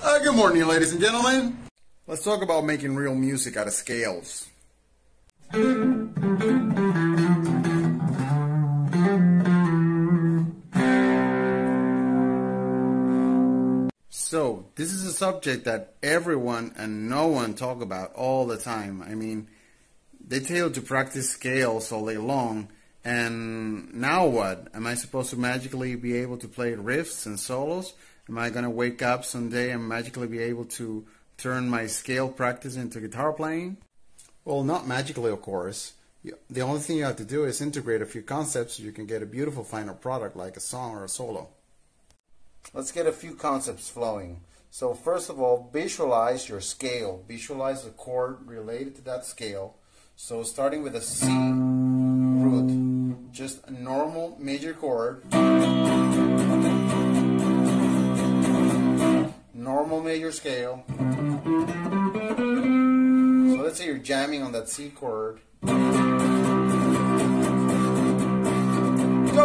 Good morning, ladies and gentlemen. Let's talk about making real music out of scales. So, this is a subject that everyone and no one talk about all the time. I mean, they tell you to practice scales all day long, and now what? Am I supposed to magically be able to play riffs and solos? Am I going to wake up someday and magically be able to turn my scale practice into guitar playing? Well, not magically, of course. The only thing you have to do is integrate a few concepts so you can get a beautiful final product like a song or a solo. Let's get a few concepts flowing. So first of all, visualize your scale. Visualize the chord related to that scale. So starting with a C root, just a normal major chord. Normal major scale. So let's say you're jamming on that C chord. Go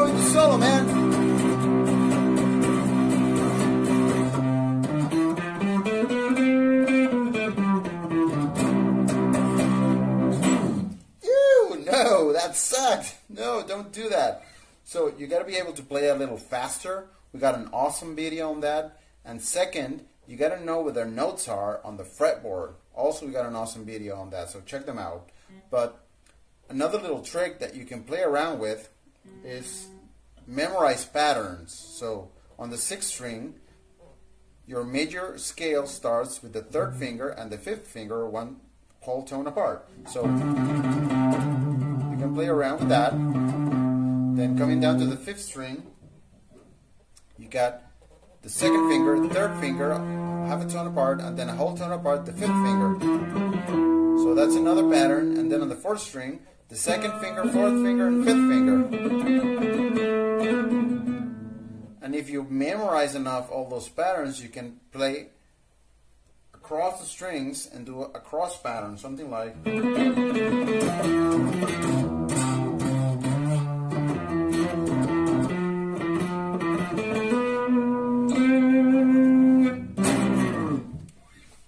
into solo, man. Ew, no, that sucked. No, don't do that. So you got to be able to play a little faster. We got an awesome video on that. And second, you got to know where their notes are on the fretboard. Also, we got an awesome video on that, so check them out. But another little trick that you can play around with is memorize patterns. So on the 6th string, your major scale starts with the 3rd finger and the 5th finger one whole tone apart. So you can play around with that. Then coming down to the 5th string, you got the 2nd finger, 3rd finger, half a tone apart, and then a whole tone apart, the 5th finger. So that's another pattern. And then on the 4th string, the 2nd finger, 4th finger, and 5th finger. And if you memorize enough all those patterns, you can play across the strings and do a cross pattern, something like.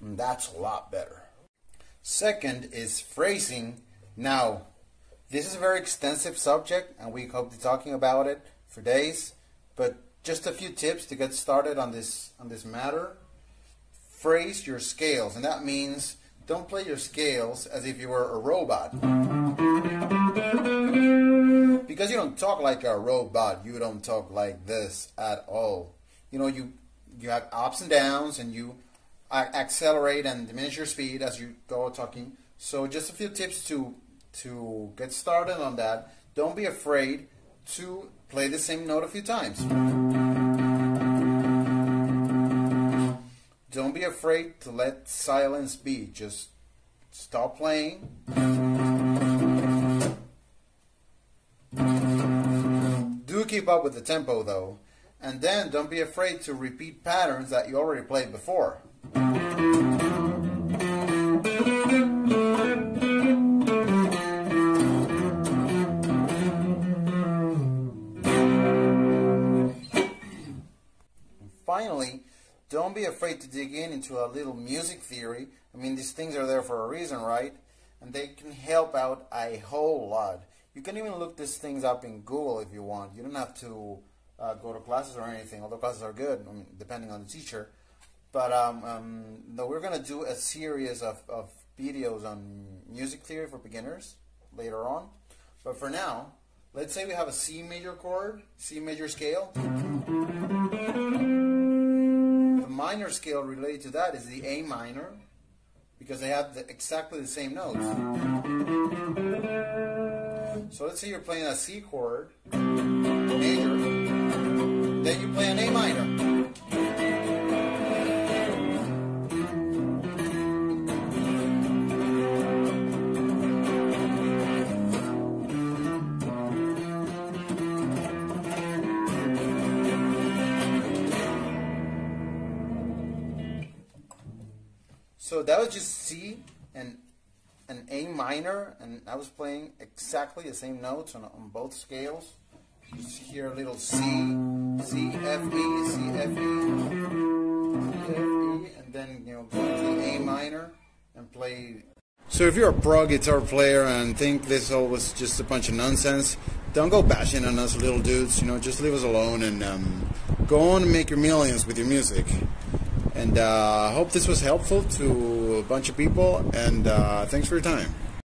That's a lot better. Second is phrasing. Now, this is a very extensive subject, and we could be talking about it for days. But just a few tips to get started on this matter. Phrase your scales, and that means don't play your scales as if you were a robot. Because you don't talk like a robot. You don't talk like this at all. You know, you have ups and downs, and you accelerate and diminish your speed as you go talking. So just a few tips to get started on that. Don't be afraid to play the same note a few times. Don't be afraid to let silence be. Just stop playing. Do keep up with the tempo though. And then don't be afraid to repeat patterns that you already played before. Finally, don't be afraid to dig into a little music theory. I mean, these things are there for a reason, right? And they can help out a whole lot. You can even look these things up in Google if you want. You don't have to go to classes or anything, although classes are good, I mean, depending on the teacher. But we're going to do a series of videos on music theory for beginners later on. But for now, let's say we have a C major chord, C major scale. The minor scale related to that is the A minor, because they have exactly the same notes. So let's say you're playing a C chord, major, then you play an A minor. So that was just C and an A minor, and I was playing exactly the same notes on both scales. You just hear a little C, C, F, E, C, F, E, C, F, E, and then go into the A minor and play. So if you're a pro guitar player and think this all was just a bunch of nonsense, don't go bashing on us little dudes. Just leave us alone and go on and make your millions with your music. And I hope this was helpful to a bunch of people. And thanks for your time.